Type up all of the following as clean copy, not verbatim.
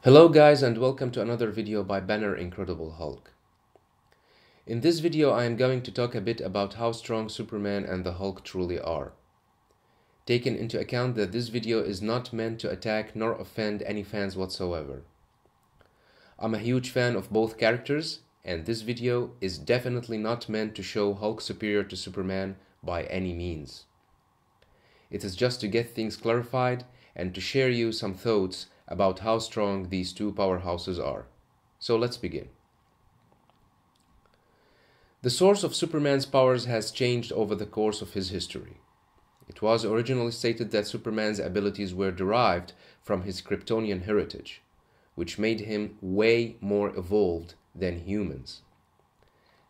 Hello guys, and welcome to another video by Banner Incredible Hulk. In this video I am going to talk a bit about how strong Superman and the Hulk truly are. Taking into account that this video is not meant to attack nor offend any fans whatsoever. I'm a huge fan of both characters, and this video is definitely not meant to show Hulk superior to Superman by any means. It is just to get things clarified and to share you some thoughts about how strong these two powerhouses are. So let's begin. The source of Superman's powers has changed over the course of his history. It was originally stated that Superman's abilities were derived from his Kryptonian heritage, which made him way more evolved than humans.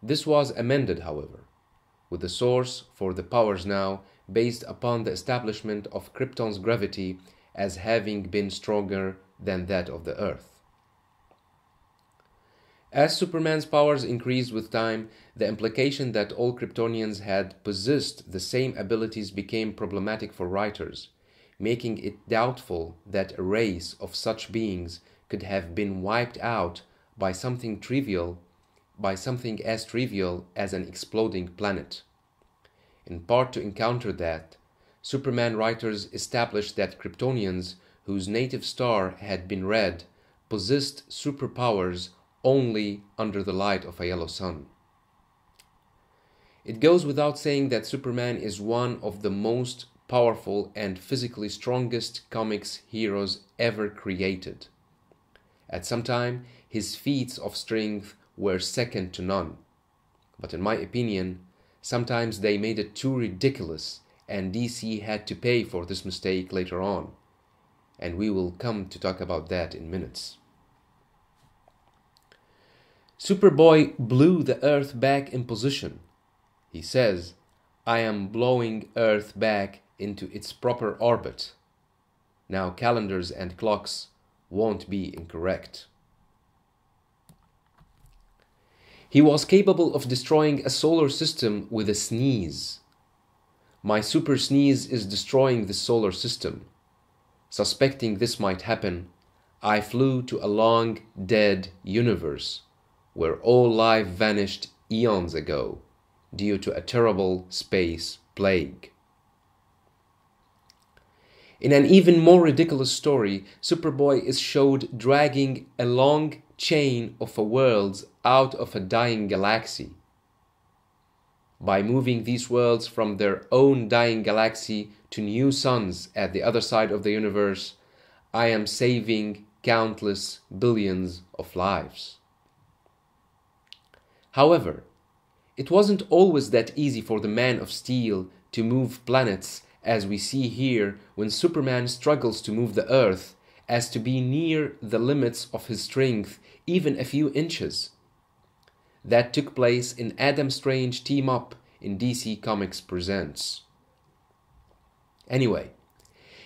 This was amended, however, with the source for the powers now based upon the establishment of Krypton's gravity as having been stronger than that of the Earth. As Superman's powers increased with time, the implication that all Kryptonians had possessed the same abilities became problematic for writers, making it doubtful that a race of such beings could have been wiped out by something as trivial as an exploding planet. In part to encounter that, Superman writers established that Kryptonians, whose native star had been red, possessed superpowers only under the light of a yellow sun. It goes without saying that Superman is one of the most powerful and physically strongest comics heroes ever created. At some time, his feats of strength were second to none. But in my opinion, sometimes they made it too ridiculous, and DC had to pay for this mistake later on, and we will come to talk about that in minutes. Superboy blew the Earth back in position. He says, "I am blowing Earth back into its proper orbit." Now calendars and clocks won't be incorrect. He was capable of destroying a solar system with a sneeze. "My super sneeze is destroying the solar system. Suspecting this might happen, I flew to a long dead universe where all life vanished eons ago due to a terrible space plague." In an even more ridiculous story, Superboy is showed dragging a long chain of worlds out of a dying galaxy. By moving these worlds from their own dying galaxy to new suns at the other side of the universe, I am saving countless billions of lives. However, it wasn't always that easy for the Man of Steel to move planets, as we see here when Superman struggles to move the Earth, as to be near the limits of his strength even a few inches. That took place in Adam Strange Team-Up in DC Comics Presents. Anyway,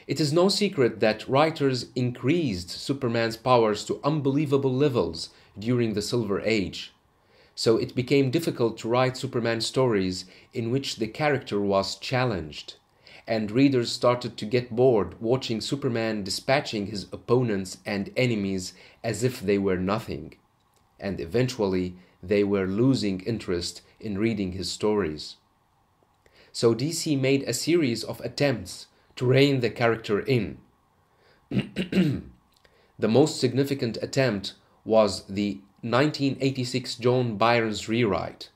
it is no secret that writers increased Superman's powers to unbelievable levels during the Silver Age, so it became difficult to write Superman stories in which the character was challenged, and readers started to get bored watching Superman dispatching his opponents and enemies as if they were nothing, and eventually they were losing interest in reading his stories. So DC made a series of attempts to rein the character in. The most significant attempt was the 1986 John Byrne's rewrite.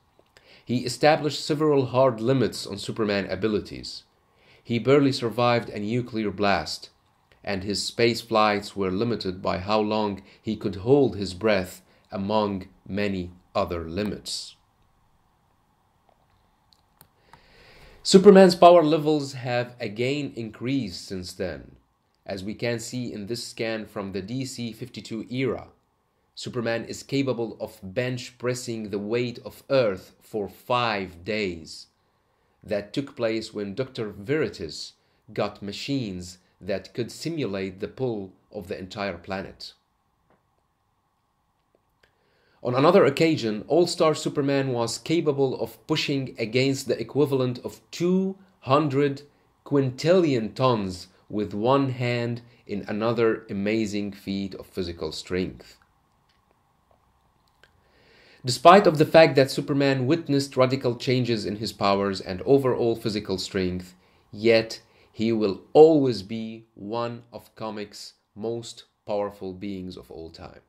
He established several hard limits on Superman abilities. He barely survived a nuclear blast, and his space flights were limited by how long he could hold his breath, among many other limits. Superman's power levels have again increased since then, as we can see in this scan from the DC 52 era. Superman is capable of bench pressing the weight of Earth for 5 days. That took place when Dr. Veritas got machines that could simulate the pull of the entire planet. On another occasion, All-Star Superman was capable of pushing against the equivalent of 200 quintillion tons with one hand in another amazing feat of physical strength. Despite of the fact that Superman witnessed radical changes in his powers and overall physical strength, yet he will always be one of comics' most powerful beings of all time.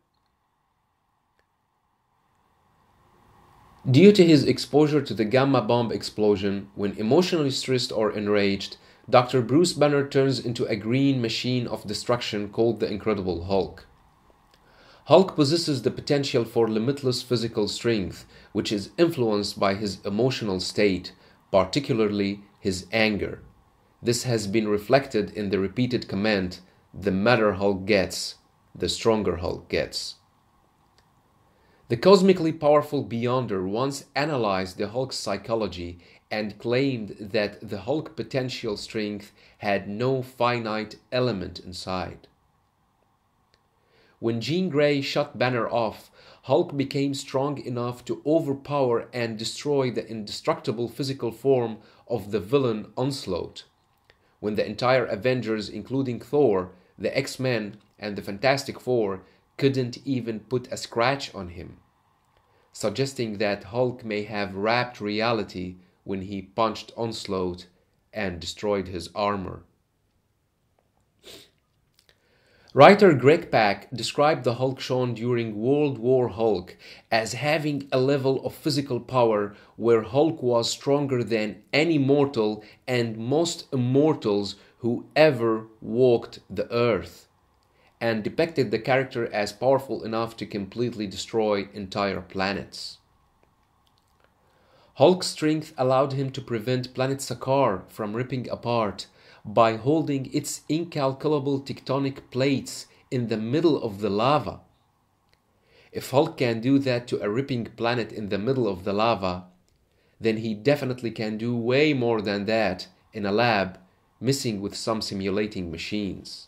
Due to his exposure to the gamma bomb explosion, when emotionally stressed or enraged, Dr. Bruce Banner turns into a green machine of destruction called the Incredible Hulk. Hulk possesses the potential for limitless physical strength, which is influenced by his emotional state, particularly his anger. This has been reflected in the repeated comment, "The madder Hulk gets, the stronger Hulk gets." The cosmically powerful Beyonder once analyzed the Hulk's psychology and claimed that the Hulk potential strength had no finite element inside. When Jean Grey shut Banner off, Hulk became strong enough to overpower and destroy the indestructible physical form of the villain Onslaught. When the entire Avengers, including Thor, the X-Men, and the Fantastic Four, couldn't even put a scratch on him, suggesting that Hulk may have wrapped reality when he punched Onslaught and destroyed his armor. Writer Greg Pak described the Hulk shown during World War Hulk as having a level of physical power where Hulk was stronger than any mortal and most immortals who ever walked the earth, and depicted the character as powerful enough to completely destroy entire planets. Hulk's strength allowed him to prevent planet Sakaar from ripping apart by holding its incalculable tectonic plates in the middle of the lava. If Hulk can do that to a ripping planet in the middle of the lava, then he definitely can do way more than that in a lab, messing with some simulating machines.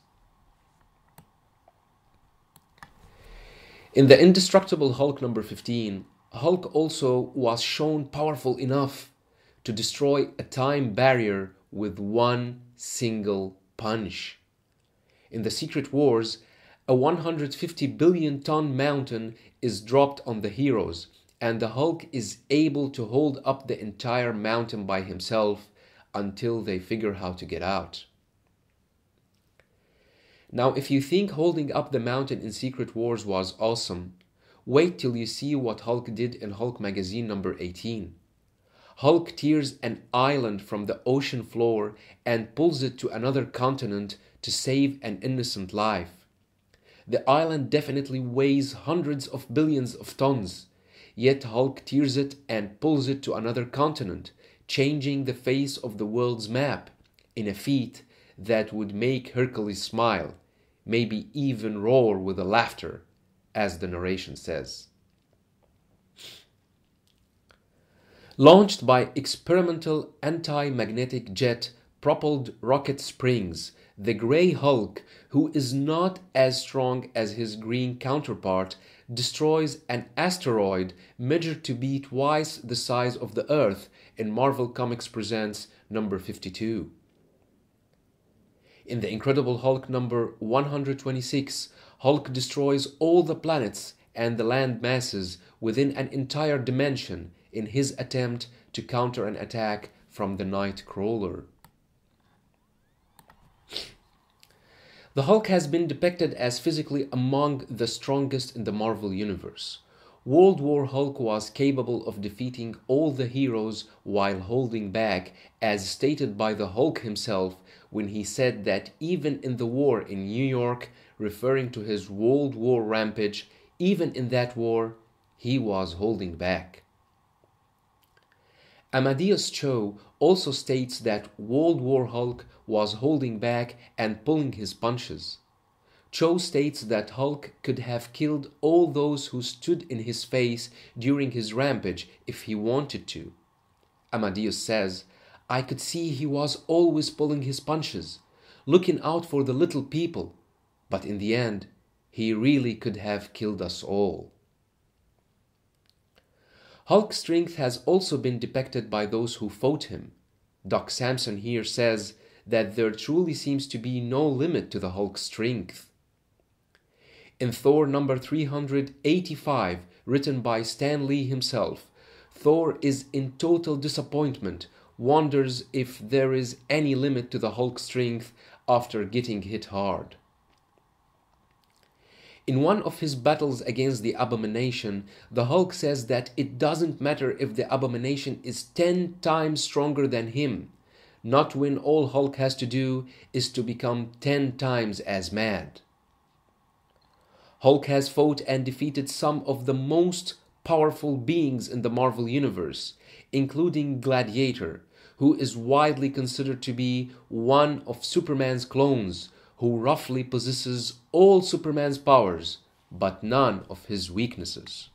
In the Indestructible Hulk number 15, Hulk also was shown powerful enough to destroy a time barrier with one single punch. In the Secret Wars, a 150 billion ton mountain is dropped on the heroes, and the Hulk is able to hold up the entire mountain by himself until they figure how to get out. Now, if you think holding up the mountain in Secret Wars was awesome, wait till you see what Hulk did in Hulk magazine number 18. Hulk tears an island from the ocean floor and pulls it to another continent to save an innocent life. The island definitely weighs hundreds of billions of tons, yet Hulk tears it and pulls it to another continent, changing the face of the world's map in a feat that would make Hercules smile, maybe even roar with laughter, as the narration says. Launched by experimental anti-magnetic jet-propelled rocket springs, the Grey Hulk, who is not as strong as his green counterpart, destroys an asteroid measured to be twice the size of the Earth in Marvel Comics Presents number 52. In the Incredible Hulk number 126, Hulk destroys all the planets and the land masses within an entire dimension in his attempt to counter an attack from the Nightcrawler. The Hulk has been depicted as physically among the strongest in the Marvel Universe. World War Hulk was capable of defeating all the heroes while holding back, as stated by the Hulk himself when he said that even in the war in New York, referring to his World War rampage, even in that war, he was holding back. Amadeus Cho also states that World War Hulk was holding back and pulling his punches. Cho states that Hulk could have killed all those who stood in his face during his rampage if he wanted to. Amadeus says, "I could see he was always pulling his punches, looking out for the little people, but in the end, he really could have killed us all." Hulk's strength has also been depicted by those who fought him. Doc Samson here says, that there truly seems to be no limit to the Hulk's strength. In Thor number 385, written by Stan Lee himself, Thor is in total disappointment, wonders if there is any limit to the Hulk's strength after getting hit hard. In one of his battles against the Abomination, the Hulk says that it doesn't matter if the Abomination is 10 times stronger than him, not when all Hulk has to do is to become 10 times as mad. Hulk has fought and defeated some of the most powerful beings in the Marvel Universe, including Gladiator, who is widely considered to be one of Superman's clones, who roughly possesses all Superman's powers, but none of his weaknesses.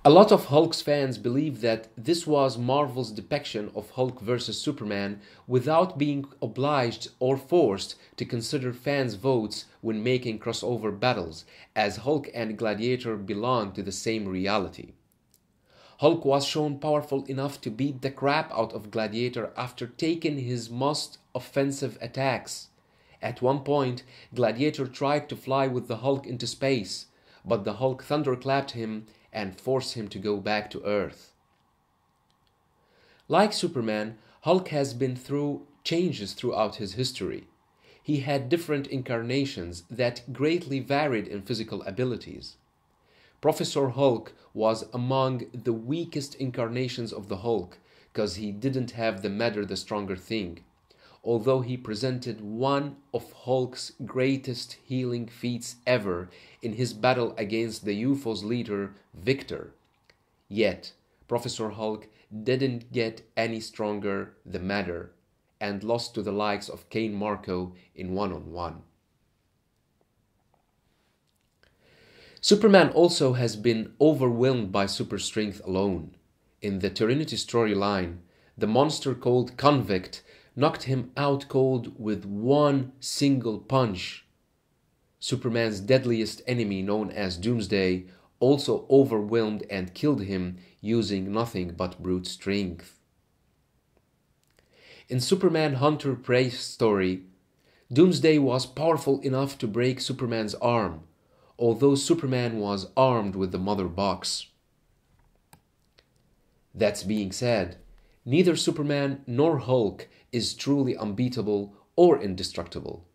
A lot of Hulk's fans believe that this was Marvel's depiction of Hulk versus Superman without being obliged or forced to consider fans' votes when making crossover battles, as Hulk and Gladiator belong to the same reality. Hulk was shown powerful enough to beat the crap out of Gladiator after taking his most offensive attacks. At one point, Gladiator tried to fly with the Hulk into space, but the Hulk thunderclapped him and forced him to go back to Earth. Like Superman, Hulk has been through changes throughout his history. He had different incarnations that greatly varied in physical abilities. Professor Hulk was among the weakest incarnations of the Hulk because he didn't have the matter the stronger thing, although he presented one of Hulk's greatest healing feats ever in his battle against the UFO's leader, Victor. Yet, Professor Hulk didn't get any stronger the matter and lost to the likes of Kane Marco in one-on-one. Superman also has been overwhelmed by super strength alone. In the Trinity storyline, the monster called Convict knocked him out cold with one single punch. Superman's deadliest enemy, known as Doomsday, also overwhelmed and killed him using nothing but brute strength. In Superman Hunter-Prey story, Doomsday was powerful enough to break Superman's arm, although Superman was armed with the mother box. That being said, neither Superman nor Hulk is truly unbeatable or indestructible.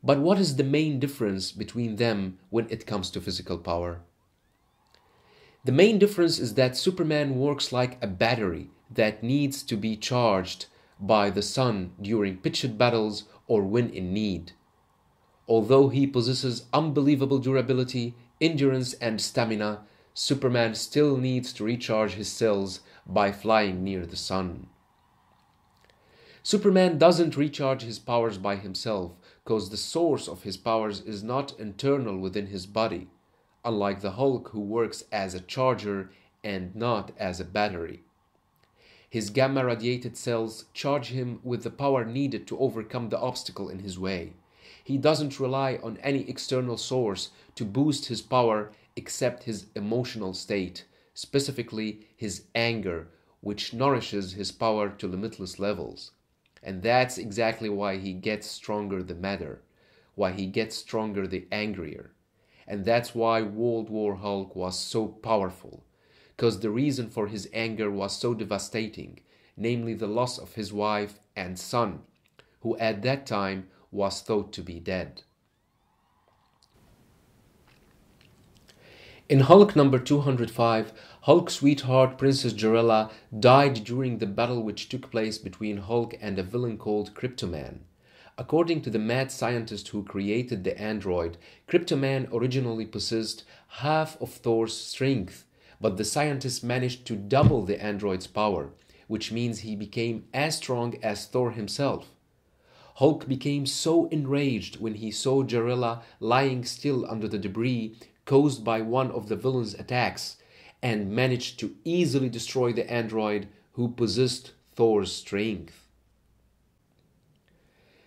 But what is the main difference between them when it comes to physical power? The main difference is that Superman works like a battery that needs to be charged by the sun during pitched battles or when in need. Although he possesses unbelievable durability, endurance, and stamina, Superman still needs to recharge his cells by flying near the sun. Superman doesn't recharge his powers by himself because the source of his powers is not internal within his body, unlike the Hulk, who works as a charger and not as a battery. His gamma-radiated cells charge him with the power needed to overcome the obstacle in his way. He doesn't rely on any external source to boost his power except his emotional state, specifically his anger, which nourishes his power to limitless levels. And that's exactly why he gets stronger the madder, why he gets stronger the angrier. And that's why World War Hulk was so powerful, because the reason for his anger was so devastating, namely the loss of his wife and son, who at that time was thought to be dead. In Hulk number 205, Hulk's sweetheart Princess Jarella died during the battle which took place between Hulk and a villain called Kryptoman. According to the mad scientist who created the android, Kryptoman originally possessed half of Thor's strength, but the scientist managed to double the android's power, which means he became as strong as Thor himself. Hulk became so enraged when he saw Jarella lying still under the debris caused by one of the villain's attacks, and managed to easily destroy the android who possessed Thor's strength.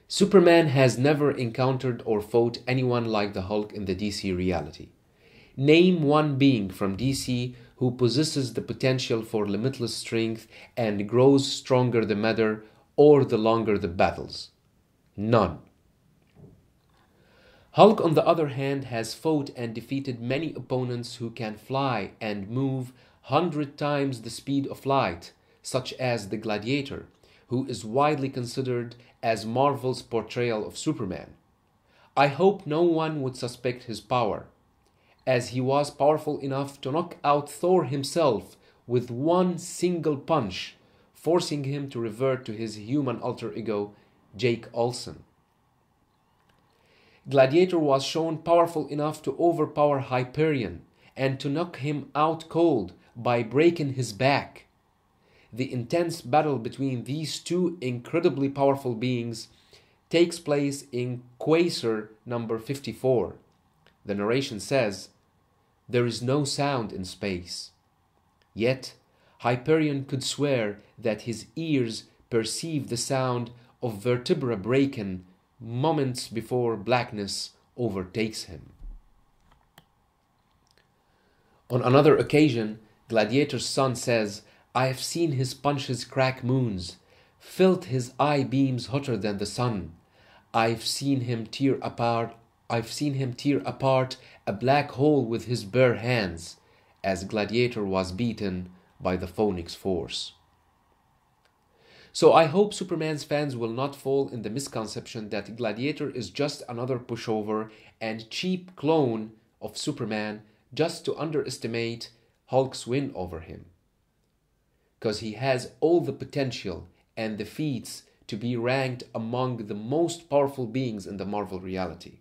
Superman has never encountered or fought anyone like the Hulk in the DC reality. Name one being from DC who possesses the potential for limitless strength and grows stronger the matter or the longer the battles. None. Hulk, on the other hand, has fought and defeated many opponents who can fly and move 100 times the speed of light, such as the Gladiator, who is widely considered as Marvel's portrayal of Superman. I hope no one would suspect his power, as he was powerful enough to knock out Thor himself with one single punch, forcing him to revert to his human alter ego, Jake Olsen. Gladiator was shown powerful enough to overpower Hyperion and to knock him out cold by breaking his back. The intense battle between these two incredibly powerful beings takes place in Quasar number 54. The narration says, "There is no sound in space." Yet, Hyperion could swear that his ears perceive the sound of vertebra breaking moments before blackness overtakes him. On another occasion, Gladiator's son says, "I have seen his punches crack moons, felt his eye beams hotter than the sun. I've seen him tear apart a black hole with his bare hands," as Gladiator was beaten by the Phoenix Force. So I hope Superman's fans will not fall in the misconception that Gladiator is just another pushover and cheap clone of Superman just to underestimate Hulk's win over him. Because he has all the potential and the feats to be ranked among the most powerful beings in the Marvel reality.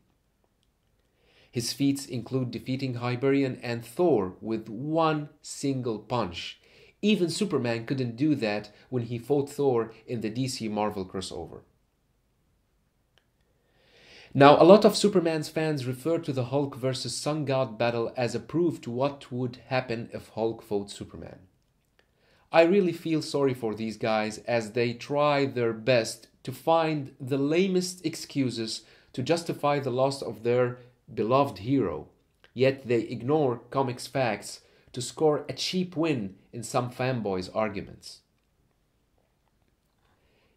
His feats include defeating Hyperion and Thor with one single punch. Even Superman couldn't do that when he fought Thor in the DC Marvel crossover. Now, a lot of Superman's fans refer to the Hulk versus Sun God battle as a proof to what would happen if Hulk fought Superman. I really feel sorry for these guys as they try their best to find the lamest excuses to justify the loss of their beloved hero, yet they ignore comics facts to score a cheap win in some fanboys' arguments.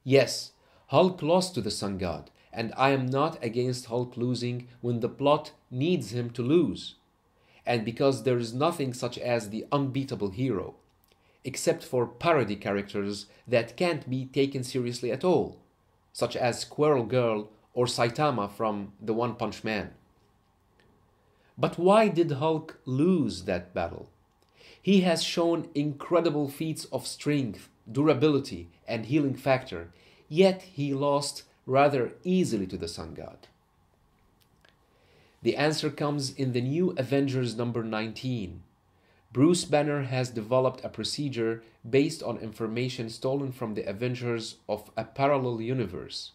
Yes, Hulk lost to the Sun God, and I am not against Hulk losing when the plot needs him to lose, and because there is nothing such as the unbeatable hero, except for parody characters that can't be taken seriously at all, such as Squirrel Girl or Saitama from The One Punch Man. But why did Hulk lose that battle? He has shown incredible feats of strength, durability, and healing factor, yet he lost rather easily to the Sun God. The answer comes in the new Avengers number 19. Bruce Banner has developed a procedure based on information stolen from the Avengers of a parallel universe.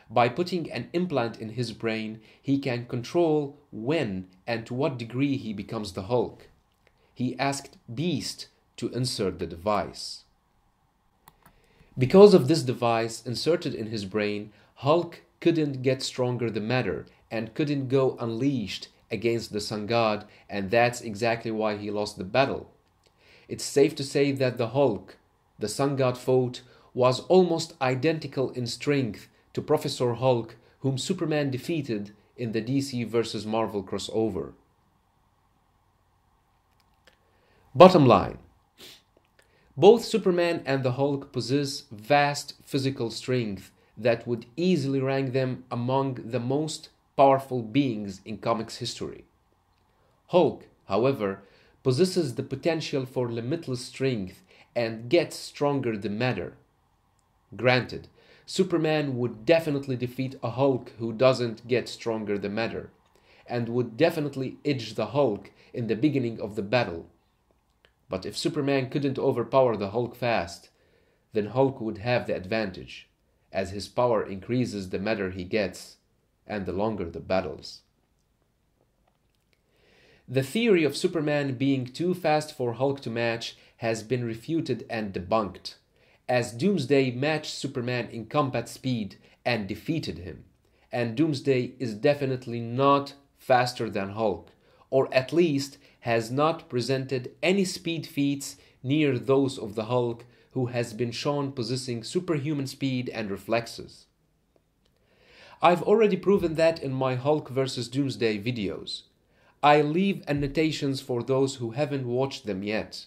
By putting an implant in his brain, he can control when and to what degree he becomes the Hulk. He asked Beast to insert the device. Because of this device inserted in his brain, Hulk couldn't get stronger the matter and couldn't go unleashed against the Sun God, and that's exactly why he lost the battle. It's safe to say that the Hulk the Sun God fought was almost identical in strength to Professor Hulk, whom Superman defeated in the DC vs. Marvel crossover. Bottom line, both Superman and the Hulk possess vast physical strength that would easily rank them among the most powerful beings in comics history. Hulk, however, possesses the potential for limitless strength and gets stronger the matter. Granted, Superman would definitely defeat a Hulk who doesn't get stronger the matter, and would definitely edge the Hulk in the beginning of the battle. But if Superman couldn't overpower the Hulk fast, then Hulk would have the advantage, as his power increases the matter he gets, and the longer the battles. The theory of Superman being too fast for Hulk to match has been refuted and debunked, as Doomsday matched Superman in combat speed and defeated him, and Doomsday is definitely not faster than Hulk, or at least has not presented any speed feats near those of the Hulk, who has been shown possessing superhuman speed and reflexes. I've already proven that in my Hulk vs. Doomsday videos. I leave annotations for those who haven't watched them yet.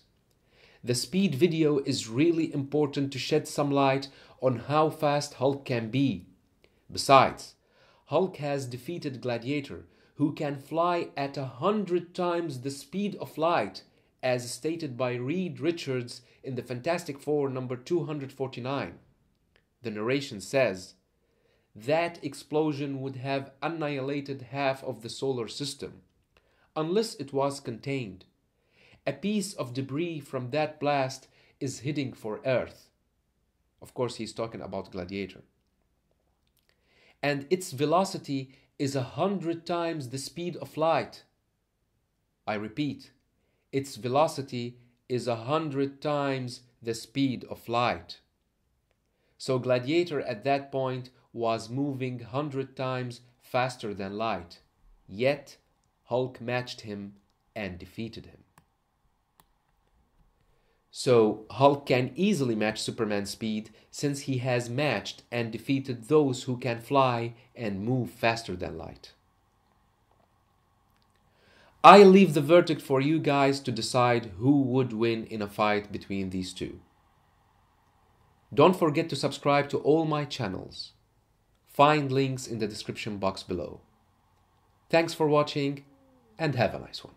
The speed video is really important to shed some light on how fast Hulk can be. Besides, Hulk has defeated Gladiator, who can fly at 100 times the speed of light, as stated by Reed Richards in the Fantastic Four number 249. The narration says, "That explosion would have annihilated half of the solar system, unless it was contained. A piece of debris from that blast is heading for Earth." Of course, he's talking about Gladiator. "And its velocity is 100 times the speed of light." I repeat, its velocity is 100 times the speed of light. So Gladiator at that point was moving 100 times faster than light, yet Hulk matched him and defeated him. So Hulk can easily match Superman's speed, since he has matched and defeated those who can fly and move faster than light. I leave the verdict for you guys to decide who would win in a fight between these two. Don't forget to subscribe to all my channels. Find links in the description box below. Thanks for watching and have a nice one.